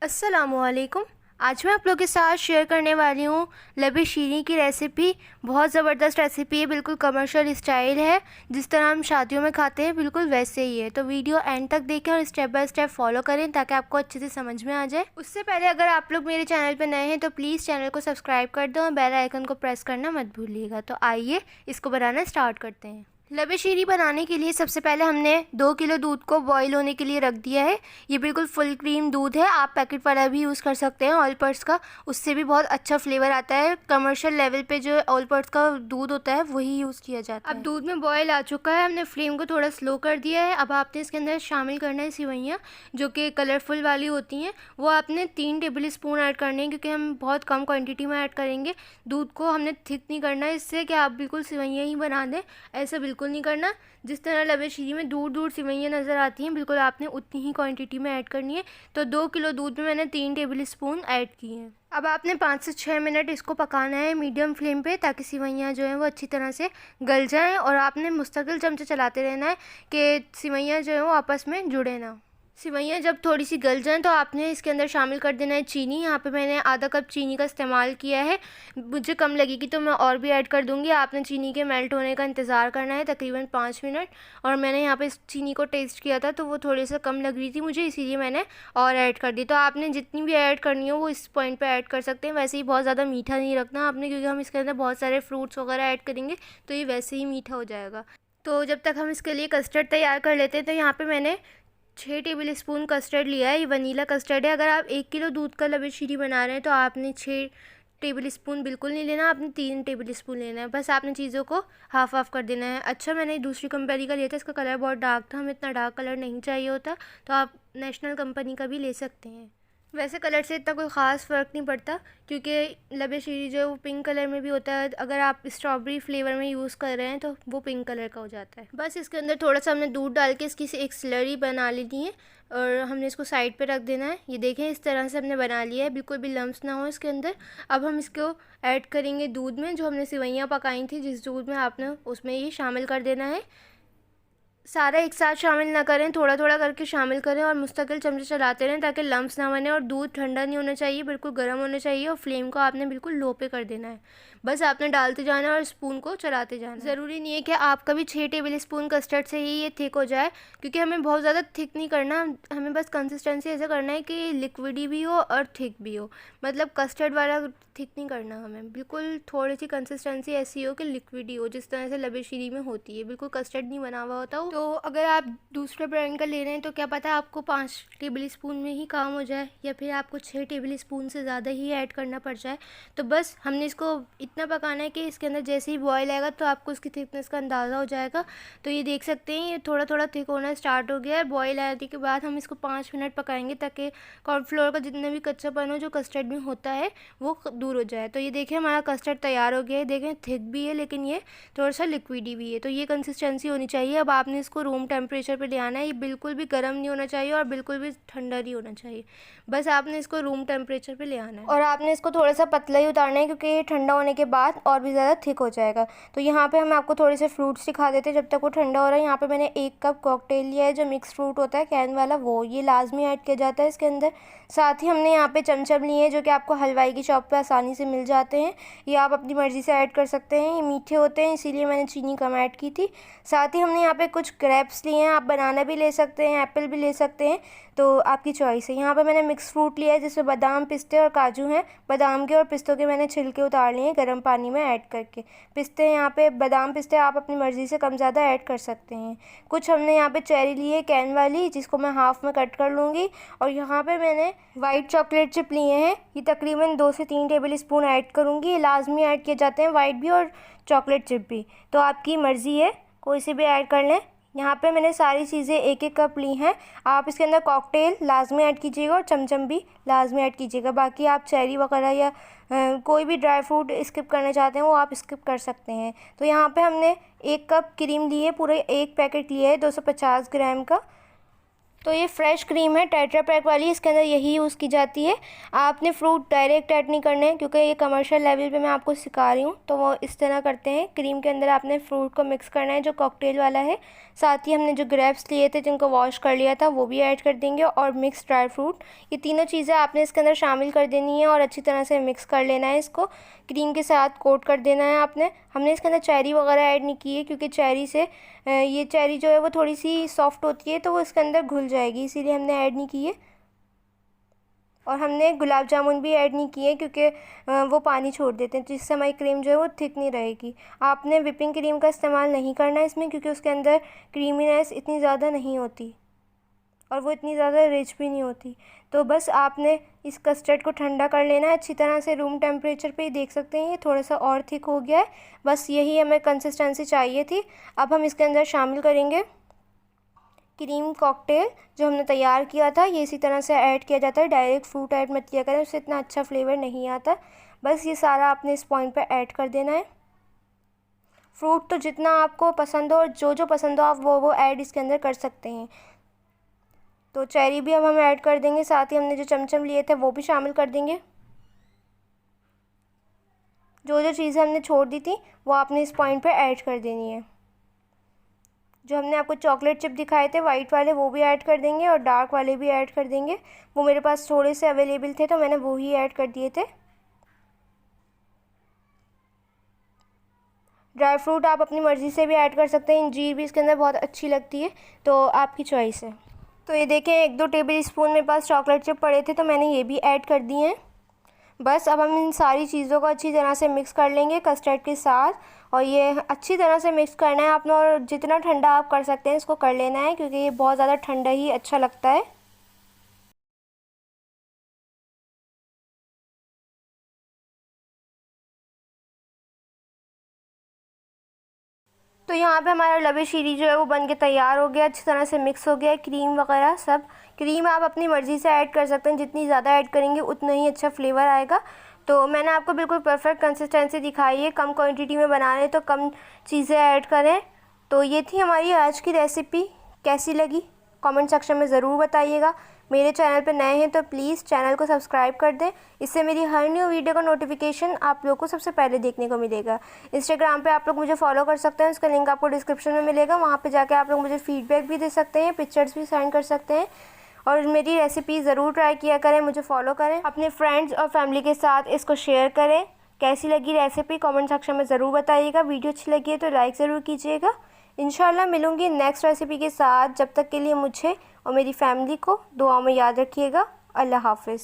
अस्सलामुअलैकुम। आज मैं आप लोगों के साथ शेयर करने वाली हूँ लबे शीरी की रेसिपी। बहुत ज़बरदस्त रेसिपी है, बिल्कुल कमर्शियल स्टाइल है। जिस तरह हम शादियों में खाते हैं बिल्कुल वैसे ही है। तो वीडियो एंड तक देखें और स्टेप बाय स्टेप फॉलो करें ताकि आपको अच्छे से समझ में आ जाए। उससे पहले अगर आप लोग मेरे चैनल पर नए हैं तो प्लीज़ चैनल को सब्सक्राइब कर दो और बेल आइकन को प्रेस करना मत भूलिएगा। तो आइए इसको बनाना स्टार्ट करते हैं। लबे शीरी बनाने के लिए सबसे पहले हमने 2 किलो दूध को बॉईल होने के लिए रख दिया है। ये बिल्कुल फुल क्रीम दूध है, आप पैकेट वाला भी यूज़ कर सकते हैं ऑयल पर्स का, उससे भी बहुत अच्छा फ्लेवर आता है। कमर्शियल लेवल पे जो ऑयल पर्स का दूध होता है वही यूज़ किया जाता है। अब दूध में बॉयल आ चुका है, हमने फ्लेम को थोड़ा स्लो कर दिया है। अब आपने इसके अंदर शामिल करना है सिवैयाँ, जो कि कलरफुल वाली होती हैं। वो आपने 3 टेबल स्पून ऐड करने हैं क्योंकि हम बहुत कम क्वान्टिटी में ऐड करेंगे। दूध को हमने थिक नहीं करना है, इससे कि आप बिल्कुल सिवैयाँ ही बना दें, ऐसा बिल्कुल नहीं करना। जिस तरह लबे शीरी में दूर दूर सिवैयाँ नज़र आती हैं बिल्कुल आपने उतनी ही क्वांटिटी में ऐड करनी है। तो 2 किलो दूध में मैंने 3 टेबल स्पून ऐड किए हैं। अब आपने 5 से 6 मिनट इसको पकाना है मीडियम फ्लेम पे, ताकि सिवैयाँ जो हैं वो अच्छी तरह से गल जाएं। और आपने मुस्तकिल चमचे चलाते रहना है कि सिवैयाँ जो हैं वो आपस में जुड़े ना। सिवैयाँ जब थोड़ी सी गल जाएं तो आपने इसके अंदर शामिल कर देना है चीनी। यहाँ पे मैंने आधा कप चीनी का इस्तेमाल किया है, मुझे कम लगेगी तो मैं और भी ऐड कर दूँगी। आपने चीनी के मेल्ट होने का इंतज़ार करना है तकरीबन 5 मिनट। और मैंने यहाँ पे इस चीनी को टेस्ट किया था तो वो थोड़ी सा कम लग रही थी मुझे, इसीलिए मैंने और ऐड कर दी। तो आपने जितनी भी ऐड करनी हो वो इस पॉइंट पर ऐड कर सकते हैं। वैसे ही बहुत ज़्यादा मीठा नहीं रखना आपने, क्योंकि हम इसके अंदर बहुत सारे फ्रूट्स वगैरह ऐड करेंगे तो ये वैसे ही मीठा हो जाएगा। तो जब तक हम इसके लिए कस्टर्ड तैयार कर लेते हैं, तो यहाँ पे मैंने 6 टेबल स्पून कस्टर्ड लिया है। ये वनीला कस्टर्ड है। अगर आप 1 किलो दूध का लबे शीरी बना रहे हैं तो आपने 6 टेबल स्पून बिल्कुल नहीं लेना, आपने 3 टेबल स्पून लेना है। बस आपने चीज़ों को हाफ हाफ कर देना है। अच्छा, मैंने दूसरी कंपनी का लिया था, इसका कलर बहुत डार्क था, हमें इतना डार्क कलर नहीं चाहिए होता, तो आप नेशनल कंपनी का भी ले सकते हैं। वैसे कलर से इतना कोई ख़ास फ़र्क नहीं पड़ता, क्योंकि लबे शीरी जो है वो पिंक कलर में भी होता है। अगर आप स्ट्रॉबेरी फ्लेवर में यूज़ कर रहे हैं तो वो पिंक कलर का हो जाता है। बस इसके अंदर थोड़ा सा हमने दूध डाल के इसकी एक स्लरी बना लेनी है और हमने इसको साइड पे रख देना है। ये देखें, इस तरह से हमने बना लिया है, बिल्कुल भी लम्स ना हो इसके अंदर। अब हम इसको ऐड करेंगे दूध में, जो हमने सिवैयाँ पकाई थी जिस दूध में, आपने उसमें ये शामिल कर देना है। सारा एक साथ शामिल ना करें, थोड़ा थोड़ा करके शामिल करें और मुस्तकिल चमचे चलाते रहें ताकि लम्स ना बने। और दूध ठंडा नहीं होना चाहिए, बिल्कुल गर्म होना चाहिए। और फ्लेम को आपने बिल्कुल लो पे कर देना है। बस आपने डालते जाना है और स्पून को चलाते जाना है। ज़रूरी नहीं है कि आपका भी 6 टेबल स्पून कस्टर्ड से ही ये थिक हो जाए, क्योंकि हमें बहुत ज़्यादा थिक नहीं करना। हमें बस कंसिस्टेंसी ऐसा करना है कि लिक्विडी भी हो और थिक भी हो, मतलब कस्टर्ड वाला थिक नहीं करना हमें। बिल्कुल थोड़ी सी कंसिस्टेंसी ऐसी हो कि लिक्विडी हो, जिस तरह से लबे शीरी में होती है, बिल्कुल कस्टर्ड नहीं बना हुआ होता हो। तो अगर आप दूसरे ब्रांड का ले रहे हैं तो क्या पता आपको 5 टेबल स्पून में ही काम हो जाए, या फिर आपको 6 टेबल स्पून से ज़्यादा ही ऐड करना पड़ जाए। तो बस हमने इसको इतना पकाना है कि इसके अंदर जैसे ही बॉयल आएगा तो आपको इसकी थिकनेस का अंदाज़ा हो जाएगा। तो ये देख सकते हैं, ये थोड़ा थोड़ा थिक होना स्टार्ट हो गया है। बॉयल आने के बाद हम इसको 5 मिनट पकाएंगे ताकि कॉर्नफ्लोर का जितना भी कच्चापन हो जो कस्टर्ड में होता है वो दूर हो जाए। तो ये देखें, हमारा कस्टर्ड तैयार हो गया है। देखें, थिक भी है लेकिन ये थोड़ा सा लिक्विडी भी है। तो ये कंसिस्टेंसी होनी चाहिए। अब आपने इसको रूम टेम्परेचर पे ले आना है। ये बिल्कुल भी गर्म नहीं होना चाहिए और बिल्कुल भी ठंडा नहीं होना चाहिए। बस आपने इसको रूम टेम्परेचर पे ले आना है और आपने इसको थोड़ा सा पतला ही उतारना है, क्योंकि ये ठंडा होने के बाद और भी ज़्यादा थिक हो जाएगा। तो यहाँ पे हम आपको थोड़े से फ्रूट्स दिखा देते हैं जब तक वो ठंडा हो रहा है। यहाँ पे मैंने 1 कप कॉकटेल लिया है, जो मिक्स फ्रूट होता है कैन वाला, वो ये लाजमी ऐड किया जाता है इसके अंदर। साथ ही हमने यहाँ पे चमचम लिए हैं, जो कि आपको हलवाई की शॉप पे आसानी से मिल जाते हैं। ये आप अपनी मर्ज़ी से ऐड कर सकते हैं। ये मीठे होते हैं इसीलिए मैंने चीनी कम ऐड की थी। साथ ही हमने यहाँ पे कुछ ग्रेप्स लिए हैं, आप बनाना भी ले सकते हैं, एप्पल भी ले सकते हैं, तो आपकी चॉइस है। यहाँ पे मैंने मिक्स फ्रूट लिया है जिसमें बादाम, पिस्ते और काजू हैं। बादाम के और पिस्तों के मैंने छिलके उतार लिए हैं गर्म पानी में ऐड करके। पिस्ते यहाँ पे, बादाम पिस्ते आप अपनी मर्ज़ी से कम ज़्यादा ऐड कर सकते हैं। कुछ हमने यहाँ पे चेरी ली है कैन वाली, जिसको मैं हाफ़ में कट कर लूँगी। और यहाँ पे मैंने वाइट चॉकलेट चिप लिए हैं, ये तकरीबन 2 से 3 टेबल स्पून ऐड करूँगी। ये लाजमी ऐड किए जाते हैं, वाइट भी और चॉकलेट चिप भी, तो आपकी मर्ज़ी है, कोई से भी ऐड कर लें। यहाँ पे मैंने सारी चीज़ें 1-1 कप ली हैं। आप इसके अंदर कॉकटेल लाजमी ऐड कीजिएगा और चमचम भी लाजमी ऐड कीजिएगा। बाकी आप चेरी वगैरह या कोई भी ड्राई फ्रूट स्किप करना चाहते हैं वो आप स्किप कर सकते हैं। तो यहाँ पे हमने 1 कप क्रीम ली है, पूरे 1 पैकेट लिया है 250 ग्राम का। तो ये फ्रेश क्रीम है टेट्रा पैक वाली, इसके अंदर यही यूज़ की जाती है। आपने फ्रूट डायरेक्ट ऐड नहीं करना है क्योंकि ये कमर्शियल लेवल पे मैं आपको सिखा रही हूँ, तो वो इस तरह करते हैं। क्रीम के अंदर आपने फ्रूट को मिक्स करना है जो कॉकटेल वाला है, साथ ही हमने जो ग्रेप्स लिए थे जिनको वॉश कर लिया था वो भी ऐड कर देंगे, और मिक्स ड्राई फ्रूट, ये तीनों चीज़ें आपने इसके अंदर शामिल कर देनी है और अच्छी तरह से मिक्स कर लेना है। इसको क्रीम के साथ कोट कर देना है आपने। हमने इसके अंदर चेरी वगैरह ऐड नहीं की है क्योंकि चेरी से ये चेरी जो है वो थोड़ी सी सॉफ्ट होती है तो वो इसके अंदर घुल जाएगी, इसीलिए हमने ऐड नहीं की है। और हमने गुलाब जामुन भी ऐड नहीं किए क्योंकि वो पानी छोड़ देते हैं, जिससे हमारी क्रीम जो है वो थिक नहीं रहेगी। आपने विपिंग क्रीम का इस्तेमाल नहीं करना है इसमें क्योंकि उसके अंदर क्रीमीनेस इतनी ज़्यादा नहीं होती और वो इतनी ज़्यादा रिच भी नहीं होती। तो बस आपने इस कस्टर्ड को ठंडा कर लेना है अच्छी तरह से, रूम टेम्परेचर पे ही देख सकते हैं ये थोड़ा सा और थिक हो गया है। बस यही हमें कंसिस्टेंसी चाहिए थी। अब हम इसके अंदर शामिल करेंगे क्रीम कॉकटेल जो हमने तैयार किया था। ये इसी तरह से ऐड किया जाता है, डायरेक्ट फ्रूट ऐड मत किया करें, उससे इतना अच्छा फ्लेवर नहीं आता। बस ये सारा आपने इस पॉइंट पे ऐड कर देना है। फ्रूट तो जितना आपको पसंद हो और जो जो पसंद हो आप वो ऐड इसके अंदर कर सकते हैं। तो चेरी भी अब हम ऐड कर देंगे, साथ ही हमने जो चमचम लिए थे वो भी शामिल कर देंगे। जो जो चीज़ें हमने छोड़ दी थी वो आपने इस पॉइंट पे ऐड कर देनी है। जो हमने आपको चॉकलेट चिप दिखाए थे वाइट वाले वो भी ऐड कर देंगे और डार्क वाले भी ऐड कर देंगे। वो मेरे पास थोड़े से अवेलेबल थे तो मैंने वो ही ऐड कर दिए थे। ड्राई फ्रूट आप अपनी मर्ज़ी से भी ऐड कर सकते हैं, अंजीर भी इसके अंदर बहुत अच्छी लगती है, तो आपकी चॉइस है। तो ये देखें 1-2 टेबल स्पून मेरे पास चॉकलेट चिप पड़े थे तो मैंने ये भी ऐड कर दिए हैं। बस अब हम इन सारी चीज़ों को अच्छी तरह से मिक्स कर लेंगे कस्टर्ड के साथ, और ये अच्छी तरह से मिक्स करना है आपने, और जितना ठंडा आप कर सकते हैं इसको कर लेना है क्योंकि ये बहुत ज़्यादा ठंडा ही अच्छा लगता है। तो यहाँ पे हमारा लबे शीरी जो है वो बन के तैयार हो गया, अच्छी तरह से मिक्स हो गया है क्रीम वगैरह सब। क्रीम आप अपनी मर्ज़ी से ऐड कर सकते हैं, जितनी ज़्यादा ऐड करेंगे उतना ही अच्छा फ्लेवर आएगा। तो मैंने आपको बिल्कुल परफेक्ट कंसिस्टेंसी दिखाई है, कम क्वांटिटी में बना रहे हैं तो कम चीज़ें ऐड करें। तो ये थी हमारी आज की रेसिपी, कैसी लगी कमेंट सेक्शन में ज़रूर बताइएगा। मेरे चैनल पर नए हैं तो प्लीज़ चैनल को सब्सक्राइब कर दें, इससे मेरी हर न्यू वीडियो का नोटिफिकेशन आप लोग को सबसे पहले देखने को मिलेगा। इंस्टाग्राम पे आप लोग मुझे फॉलो कर सकते हैं, उसका लिंक आपको डिस्क्रिप्शन में मिलेगा, वहाँ पे जाके आप लोग मुझे फीडबैक भी दे सकते हैं, पिक्चर्स भी सेंड कर सकते हैं, और मेरी रेसिपी ज़रूर ट्राई किया करें, मुझे फॉलो करें, अपने फ्रेंड्स और फैमिली के साथ इसको शेयर करें। कैसी लगी रेसिपी कमेंट सेक्शन में ज़रूर बताइएगा। वीडियो अच्छी लगी है तो लाइक ज़रूर कीजिएगा। इंशाल्लाह मिलूँगी नेक्स्ट रेसिपी के साथ, जब तक के लिए मुझे और मेरी फैमिली को दुआ में याद रखिएगा। अल्लाह हाफ़िज़।